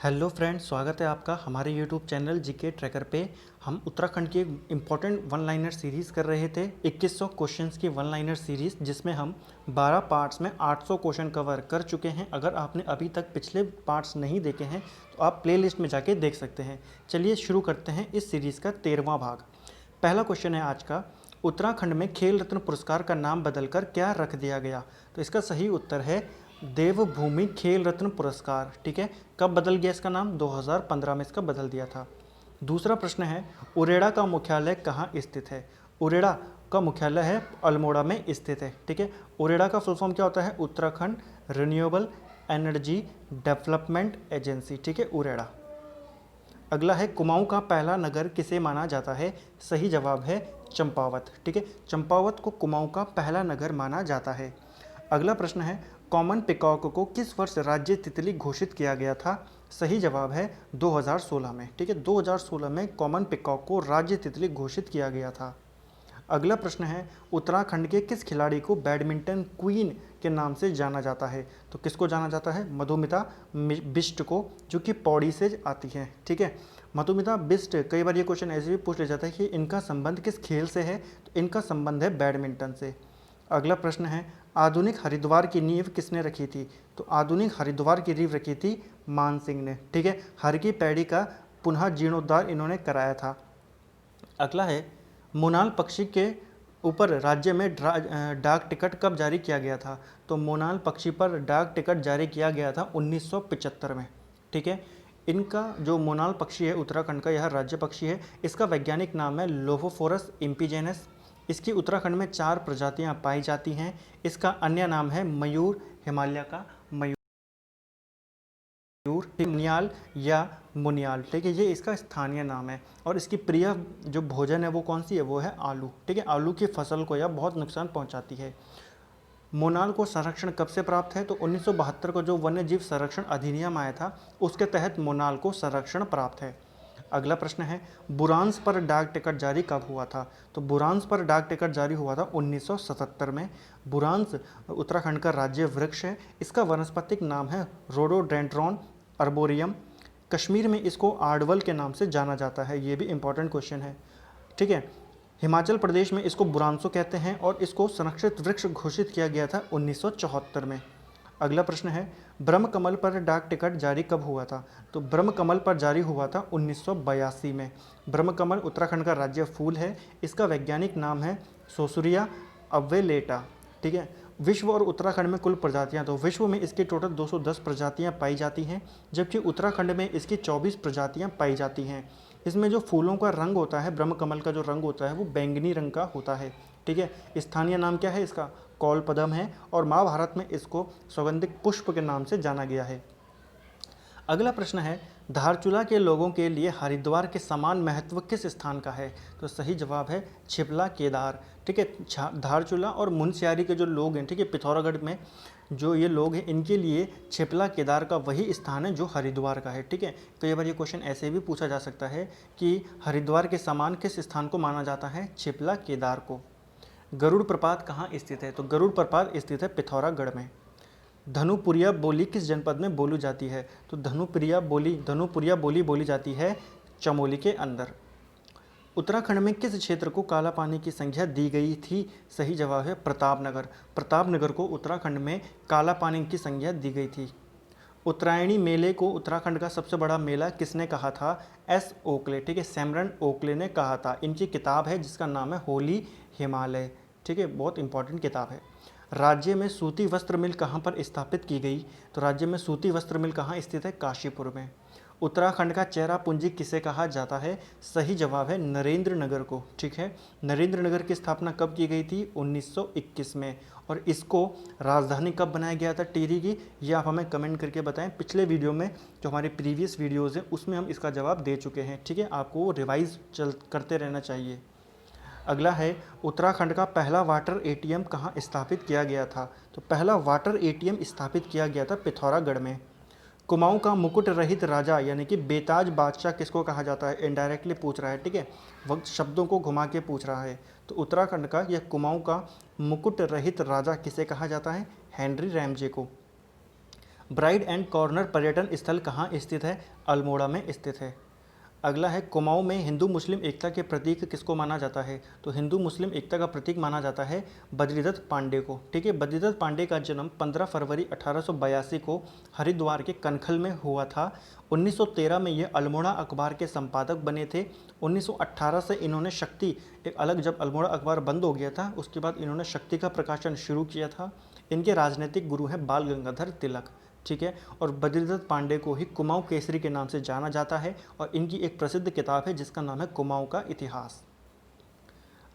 Hello friends, स्वागत है आपका हमारे यूट्यूब चैनल जीके ट्रैकर पे। हम उत्तराखंड की एक इम्पॉर्टेंट वन लाइनर सीरीज़ कर रहे थे, 2100 क्वेश्चंस की वन लाइनर सीरीज़, जिसमें हम 12 पार्ट्स में 800 क्वेश्चन कवर कर चुके हैं। अगर आपने अभी तक पिछले पार्ट्स नहीं देखे हैं तो आप प्लेलिस्ट में जाके देख सकते हैं। चलिए शुरू करते हैं इस सीरीज़ का 13वां भाग। पहला क्वेश्चन है आज का, उत्तराखंड में खेल रत्न पुरस्कार का नाम बदलकर क्या रख दिया गया? तो इसका सही उत्तर है देवभूमि खेल रत्न पुरस्कार। ठीक है, कब बदल गया इसका नाम? 2015 में इसका बदल दिया था। दूसरा प्रश्न है, उरेडा का मुख्यालय कहाँ स्थित है? उरेडा का मुख्यालय है अल्मोड़ा में स्थित है। ठीक है, उरेडा का फुल फॉर्म क्या होता है? Uttarakhand renewable energy development agency. ठीक है, उरेडा। अगला है, कुमाऊं का पहला नगर किसे माना जाता है? सही जवाब है चंपावत। ठीक है, चंपावत को कुमाऊं का पहला नगर माना जाता है। अगला प्रश्न है, कॉमन पिकॉक को किस वर्ष राज्य तितली घोषित किया गया था? सही जवाब है 2016 में। ठीक है, 2016 में कॉमन पिकॉक को राज्य तितली घोषित किया गया था। अगला प्रश्न है, उत्तराखंड के किस खिलाड़ी को बैडमिंटन क्वीन के नाम से जाना जाता है? तो किसको जाना जाता है? मधुमिता बिष्ट को, जो कि पौड़ी से आती है। ठीक है, मधुमिता बिष्ट, कई बार ये क्वेश्चन ऐसे भी पूछ लिया जाता है कि इनका संबंध किस खेल से है, तो इनका संबंध है बैडमिंटन से। अगला प्रश्न है, आधुनिक हरिद्वार की नींव किसने रखी थी? तो आधुनिक हरिद्वार की नींव रखी थी मान सिंह ने। ठीक है, हर की पैड़ी का पुनः जीर्णोद्धार इन्होंने कराया था। अगला है, मोनाल पक्षी के ऊपर राज्य में डाक टिकट कब जारी किया गया था? तो मोनाल पक्षी पर डाक टिकट जारी किया गया था 1975 में। ठीक है, इनका जो मोनाल पक्षी है उत्तराखंड का, यह राज्य पक्षी है। इसका वैज्ञानिक नाम है लोफोफोरस इम्पीजेनस। इसकी उत्तराखंड में 4 प्रजातियां पाई जाती हैं। इसका अन्य नाम है मयूर, हिमालय का मयूर, मुनियाल या मुनियाल। ठीक है, ये इसका स्थानीय नाम है। और इसकी प्रिय जो भोजन है वो कौन सी है? वो है आलू। ठीक है, आलू की फसल को यह बहुत नुकसान पहुंचाती है। मोनाल को संरक्षण कब से प्राप्त है? तो 1972 को जो वन्य जीव संरक्षण अधिनियम आया था, उसके तहत मोनाल को संरक्षण प्राप्त है। अगला प्रश्न है, बुरांस पर डाक टिकट जारी कब हुआ था? तो बुरांस पर डाक टिकट जारी हुआ था 1977 में। बुरांस उत्तराखंड का राज्य वृक्ष है। इसका वनस्पतिक नाम है रोडोडेंड्रॉन अर्बोरियम। कश्मीर में इसको आर्डवल के नाम से जाना जाता है। ये भी इंपॉर्टेंट क्वेश्चन है। ठीक है, हिमाचल प्रदेश में इसको बुरांसो कहते हैं और इसको संरक्षित वृक्ष घोषित किया गया था 1974 में। अगला प्रश्न है, ब्रह्म कमल पर डाक टिकट जारी कब हुआ था? तो ब्रह्म कमल पर जारी हुआ था 1982 में। ब्रह्म कमल उत्तराखंड का राज्य फूल है। इसका वैज्ञानिक नाम है सोसुरिया अव्वेलेटा। ठीक है, विश्व और उत्तराखंड में कुल प्रजातियां, तो विश्व में इसकी टोटल 210 प्रजातियां पाई जाती हैं, जबकि उत्तराखंड में इसकी 24 प्रजातियां पाई जाती हैं। इसमें जो फूलों का रंग होता है, ब्रह्म कमल का जो रंग होता है वो बैंगनी रंग का होता है। ठीक है, स्थानीय नाम क्या है इसका? कौलपदम है, और महाभारत में इसको सौगंधिक पुष्प के नाम से जाना गया है। अगला प्रश्न है, धारचूला के लोगों के लिए हरिद्वार के समान महत्व किस स्थान का है? तो सही जवाब है छिपला केदार। ठीक है, धारचूला और मुनस्यारी के जो लोग हैं, ठीक है, पिथौरागढ़ में जो ये लोग हैं, इनके लिए छिपला केदार का वही स्थान है जो हरिद्वार का है। ठीक है, कई बार ये क्वेश्चन ऐसे भी पूछा जा सकता है कि हरिद्वार के समान किस स्थान को माना जाता है? छिपला केदार को। गरुड़ प्रपात कहाँ स्थित है? तो गरुड़ प्रपात स्थित है पिथौरागढ़ में। धनुपुरिया बोली किस जनपद में बोली जाती है? तो धनुपुरिया बोली बोली जाती है चमोली के अंदर। उत्तराखंड में किस क्षेत्र को काला पानी की संख्या दी गई थी? सही जवाब है प्रतापनगर। प्रतापनगर को उत्तराखंड में काला पानी की संख्या दी गई थी। उत्तरायणी मेले को उत्तराखंड का सबसे बड़ा मेला किसने कहा था? S Oakley. ठीक है, सैमरन ओकले ने कहा था। इनकी किताब है जिसका नाम है होली हिमालय। ठीक है, बहुत इंपॉर्टेंट किताब है। राज्य में सूती वस्त्र मिल कहाँ पर स्थापित की गई? तो राज्य में सूती वस्त्र मिल कहाँ स्थित है? काशीपुर में। उत्तराखंड का चेरापूंजी किसे कहा जाता है? सही जवाब है नरेंद्र नगर को। ठीक है, नरेंद्र नगर की स्थापना कब की गई थी? 1921 में। और इसको राजधानी कब बनाया गया था टिहरी की? ये आप हमें कमेंट करके बताएं। पिछले वीडियो में जो हमारे प्रीवियस वीडियोज़ हैं उसमें हम इसका जवाब दे चुके हैं। ठीक है, आपको वो रिवाइज करते रहना चाहिए। अगला है, उत्तराखंड का पहला वाटर एटीएम कहाँ स्थापित किया गया था? तो पहला वाटर एटीएम स्थापित किया गया था पिथौरागढ़ में। कुमाऊं का मुकुट रहित राजा यानी कि बेताज बादशाह किसको कहा जाता है? इनडायरेक्टली पूछ रहा है। ठीक है, वक्त शब्दों को घुमा के पूछ रहा है। तो उत्तराखंड का यह कुमाऊं का मुकुट रहित राजा किसे कहा जाता है? हेनरी रैमजे को। ब्राइड एंड कॉर्नर पर्यटन स्थल कहाँ स्थित है? अल्मोड़ा में स्थित है। अगला है, कुमाऊं में हिंदू मुस्लिम एकता के प्रतीक किसको माना जाता है? तो हिंदू मुस्लिम एकता का प्रतीक माना जाता है बद्रीदत्त पांडे को। ठीक है, बद्रीदत्त पांडे का जन्म 15 फरवरी 1882 को हरिद्वार के कनखल में हुआ था। 1913 में ये अल्मोड़ा अखबार के संपादक बने थे। 1918 से इन्होंने शक्ति, एक अलग, जब अल्मोड़ा अखबार बंद हो गया था उसके बाद इन्होंने शक्ति का प्रकाशन शुरू किया था। इनके राजनीतिक गुरु हैं बाल गंगाधर तिलक। ठीक है, और बद्रीदत्त पांडे को ही कुमाऊं केसरी के नाम से जाना जाता है और इनकी एक प्रसिद्ध किताब है जिसका नाम है कुमाऊं का इतिहास।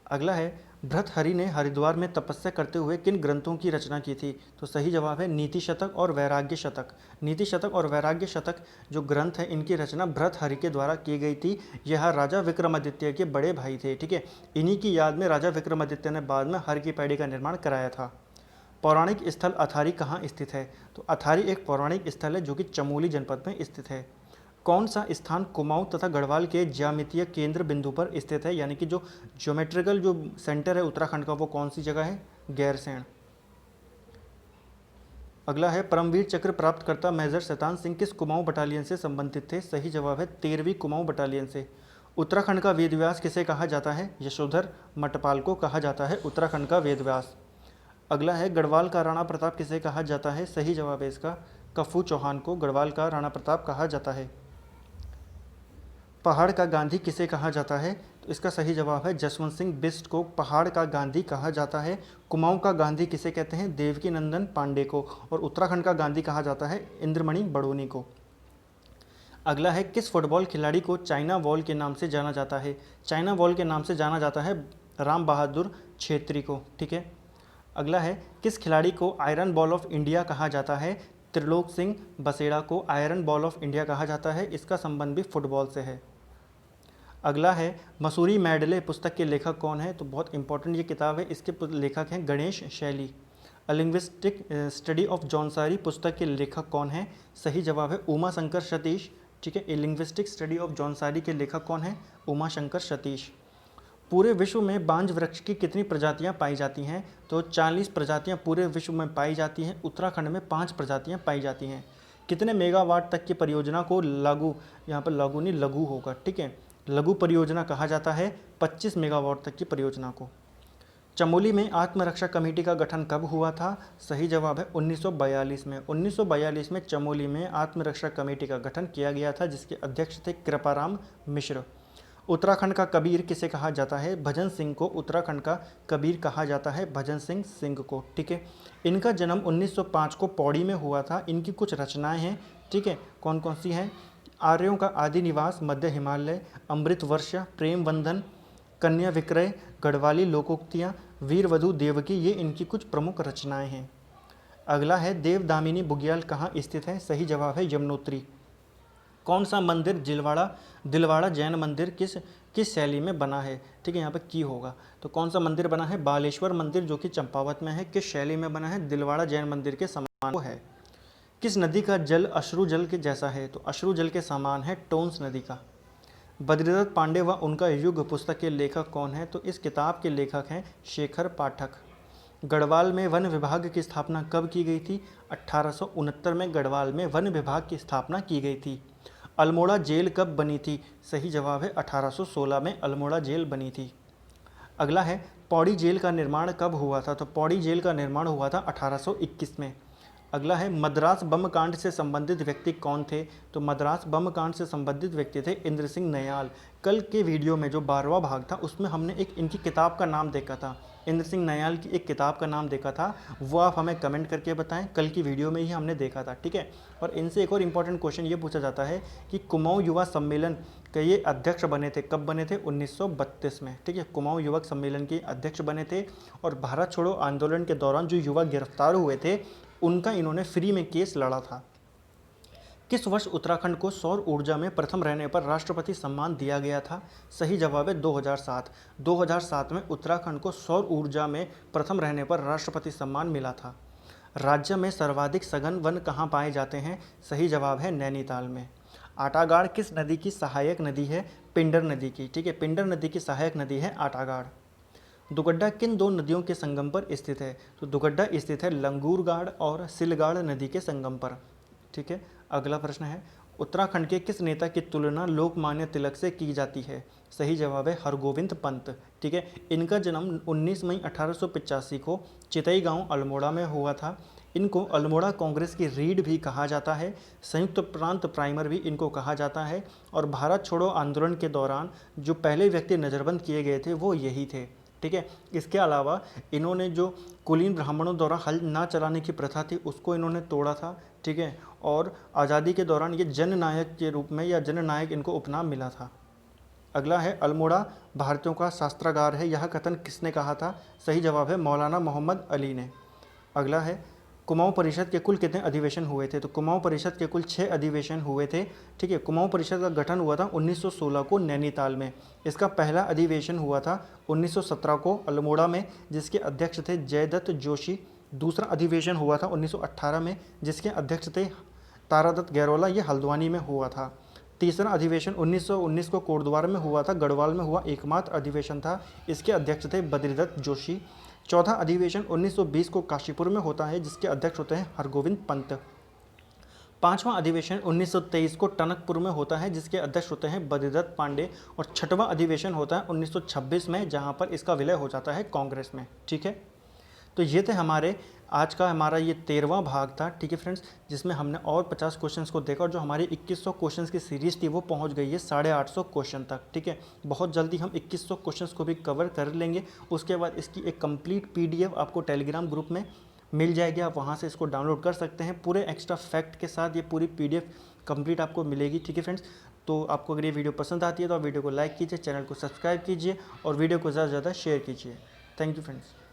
अगला है, भर्तृहरि ने हरिद्वार में तपस्या करते हुए किन ग्रंथों की रचना की थी? तो सही जवाब है नीति शतक और वैराग्य शतक। नीति शतक और वैराग्य शतक जो ग्रंथ है इनकी रचना भर्तृहरि के द्वारा की गई थी। यह राजा विक्रमादित्य के बड़े भाई थे। ठीक है, इन्हीं की याद में राजा विक्रमादित्य ने बाद में हर की पैड़ी का निर्माण कराया था। पौराणिक स्थल अथारी कहाँ स्थित है? तो अथारी एक पौराणिक स्थल है जो कि चमोली जनपद में स्थित है। कौन सा स्थान कुमाऊं तथा गढ़वाल के ज्यामितीय केंद्र बिंदु पर स्थित है? यानी कि जो ज्योमेट्रिकल जो सेंटर है उत्तराखंड का, वो कौन सी जगह है? गैरसैंण। अगला है, परमवीर चक्र प्राप्तकर्ता मेजर शैतान सिंह किस कुमाऊं बटालियन से संबंधित थे? सही जवाब है 13वीं कुमाऊं बटालियन से। उत्तराखंड का वेदव्यास किसे कहा जाता है? यशोधर मटपाल को कहा जाता है उत्तराखंड का वेदव्यास। अगला है, गढ़वाल का राणा प्रताप किसे कहा जाता है? सही जवाब है इसका कफू चौहान को गढ़वाल का राणा प्रताप कहा जाता है। पहाड़ का गांधी किसे कहा जाता है? तो इसका सही जवाब है जसवंत सिंह बिष्ट को पहाड़ का गांधी कहा जाता है। कुमाऊं का गांधी किसे कहते हैं? देवकी नंदन पांडे को। और उत्तराखंड का गांधी कहा जाता है इंद्रमणि बड़ोनी को। अगला है, किस फुटबॉल खिलाड़ी को चाइना वॉल के नाम से जाना जाता है? चाइना वॉल के नाम से जाना जाता है राम बहादुर छेत्री को। ठीक है, अगला है, किस खिलाड़ी को आयरन बॉल ऑफ इंडिया कहा जाता है? त्रिलोक सिंह बसेड़ा को आयरन बॉल ऑफ इंडिया कहा जाता है। इसका संबंध भी फुटबॉल से है। अगला है, मसूरी मेडले पुस्तक के लेखक कौन है? तो बहुत इंपॉर्टेंट ये किताब है, इसके लेखक हैं गणेश शैली। अ लिंग्विस्टिक स्टडी ऑफ जौनसारी पुस्तक के लेखक कौन है? सही जवाब है उमा शंकर सतीश। ठीक है, ए लिंग्विस्टिक स्टडी ऑफ जौनसारी के लेखक कौन है? उमा शंकर सतीश। पूरे विश्व में बांज वृक्ष की कितनी प्रजातियां पाई जाती हैं? तो 40 प्रजातियां पूरे विश्व में पाई जाती हैं। उत्तराखंड में 5 प्रजातियां पाई जाती हैं। कितने मेगावाट तक की परियोजना को लागू, यहाँ पर लागू नहीं लघु होगा, ठीक है, लघु परियोजना कहा जाता है? 25 मेगावाट तक की परियोजना को। चमोली में आत्मरक्षा कमेटी का गठन कब हुआ था? सही जवाब है 1942 में। 1942 में चमोली में आत्मरक्षा कमेटी का गठन किया गया था जिसके अध्यक्ष थे कृपाराम मिश्र। उत्तराखंड का कबीर किसे कहा जाता है? भजन सिंह को उत्तराखंड का कबीर कहा जाता है, भजन सिंह को। ठीक है, इनका जन्म 1905 को पौड़ी में हुआ था। इनकी कुछ रचनाएं हैं, ठीक है, कौन कौन सी हैं? आर्यों का आदि निवास, मध्य हिमालय, अमृत वर्षा, प्रेम बंधन, कन्या विक्रय, गढ़वाली लोकोक्तियाँ, वीरवधु देवकी, ये इनकी कुछ प्रमुख रचनाएं हैं। अगला है, देवदामिनी बुग्याल कहाँ स्थित है? सही जवाब है यमुनोत्री। कौन सा मंदिर दिलवाड़ा जैन मंदिर किस शैली में बना है? ठीक है, यहाँ पे की होगा। तो कौन सा मंदिर बना है? बालेश्वर मंदिर जो कि चंपावत में है। किस शैली में बना है? दिलवाड़ा जैन मंदिर के समान है। किस नदी का जल अश्रु जल के जैसा है? तो अश्रु जल के समान है टोंस नदी का। बद्रीदत्त पांडे व उनका युग पुस्तक के लेखक कौन है? तो इस किताब के लेखक हैं शेखर पाठक। गढ़वाल में वन विभाग की स्थापना कब की गई थी? 1869 में गढ़वाल में वन विभाग की स्थापना की गई थी। अल्मोड़ा जेल कब बनी थी? सही जवाब है 1816 में अल्मोड़ा जेल बनी थी। अगला है, पौड़ी जेल का निर्माण कब हुआ था? तो पौड़ी जेल का निर्माण हुआ था 1821 में। अगला है, मद्रास बम कांड से संबंधित व्यक्ति कौन थे? तो मद्रास बम कांड से संबंधित व्यक्ति थे इंद्र सिंह नयाल। कल के वीडियो में जो 12वां भाग था उसमें हमने एक इनकी किताब का नाम देखा था, इंद्र सिंह नयाल की एक किताब का नाम देखा था, वो आप हमें कमेंट करके बताएं। कल की वीडियो में ही हमने देखा था, ठीक है। और इनसे एक और इम्पॉर्टेंट क्वेश्चन ये पूछा जाता है कि कुमाऊं युवा सम्मेलन के ये अध्यक्ष बने थे, कब बने थे? 1932 में, ठीक है। कुमाऊं युवक सम्मेलन के अध्यक्ष बने थे और भारत छोड़ो आंदोलन के दौरान जो युवा गिरफ्तार हुए थे उनका इन्होंने फ्री में केस लड़ा था। किस वर्ष उत्तराखंड को सौर ऊर्जा में प्रथम रहने पर राष्ट्रपति सम्मान दिया गया था? सही जवाब है 2007। 2007 में उत्तराखंड को सौर ऊर्जा में प्रथम रहने पर राष्ट्रपति सम्मान मिला था। राज्य में सर्वाधिक सघन वन कहाँ पाए जाते हैं? सही जवाब है नैनीताल में। आटागाड़ किस नदी की सहायक नदी है? पिंडर नदी की, ठीक है। पिंडर नदी की सहायक नदी है आटागाड़। दुगड्डा किन दो नदियों के संगम पर स्थित है? तो दुगड्डा स्थित है लंगूरगाड़ और सिलगाड़ नदी के संगम पर। ठीक है। अगला प्रश्न है, उत्तराखंड के किस नेता की तुलना लोकमान्य तिलक से की जाती है? सही जवाब है हरगोविंद पंत। ठीक है। इनका जन्म 19 मई 1885 को चितई गांव अल्मोड़ा में हुआ था। इनको अल्मोड़ा कांग्रेस की रीढ़ भी कहा जाता है, संयुक्त प्रांत प्राइमर भी इनको कहा जाता है, और भारत छोड़ो आंदोलन के दौरान जो पहले व्यक्ति नज़रबंद किए गए थे वो यही थे। ठीक है। इसके अलावा इन्होंने जो कुलीन ब्राह्मणों द्वारा हल ना चलाने की प्रथा थी उसको इन्होंने तोड़ा था। ठीक है। और आज़ादी के दौरान ये जननायक के रूप में या जननायक इनको उपनाम मिला था। अगला है, अल्मोड़ा भारतीयों का शास्त्रागार है, यह कथन किसने कहा था? सही जवाब है मौलाना मोहम्मद अली ने। अगला है, कुमाऊं परिषद के कुल कितने अधिवेशन हुए थे? तो कुमाऊं परिषद के कुल 6 अधिवेशन हुए थे। ठीक है। कुमाऊं परिषद का गठन हुआ था 1916 को नैनीताल में। इसका पहला अधिवेशन हुआ था 1917 को अल्मोड़ा में, जिसके अध्यक्ष थे जयदत्त जोशी। दूसरा अधिवेशन हुआ था 1918 में, जिसके अध्यक्ष थे तारादत्त गैरोला, ये हल्द्वानी में हुआ था। तीसरा अधिवेशन 1919 को कोटद्वार में हुआ था, गढ़वाल में हुआ एकमात्र अधिवेशन था, इसके अध्यक्ष थे बद्रीदत्त जोशी। चौथा अधिवेशन 1920 को काशीपुर में होता है, जिसके अध्यक्ष होते हैं हरगोविंद पंत। पांचवा अधिवेशन 1923 को टनकपुर में होता है, जिसके अध्यक्ष होते हैं बद्रीदत्त पांडे। और छठवां अधिवेशन होता है 1926 में, जहां पर इसका विलय हो जाता है कांग्रेस में। ठीक है। तो ये थे हमारा ये 13वां भाग था। ठीक है फ्रेंड्स, जिसमें हमने और 50 क्वेश्चंस को देखा, और जो हमारी 2100 क्वेश्चंस की सीरीज़ थी वो पहुंच गई है 850 क्वेश्चन तक। ठीक है। बहुत जल्दी हम 2100 क्वेश्चंस को भी कवर कर लेंगे। उसके बाद इसकी एक कंप्लीट PDF आपको टेलीग्राम ग्रुप में मिल जाएगी, आप वहाँ से इसको डाउनलोड कर सकते हैं। पूरे एक्स्ट्रा फैक्ट के साथ ये पूरी PDF कंप्लीट आपको मिलेगी। ठीक है फ्रेंड्स, तो आपको अगर ये वीडियो पसंद आती है तो आप वीडियो को लाइक कीजिए, चैनल को सब्सक्राइब कीजिए और वीडियो को ज़्यादा से ज़्यादा शेयर कीजिए। Thank you friends.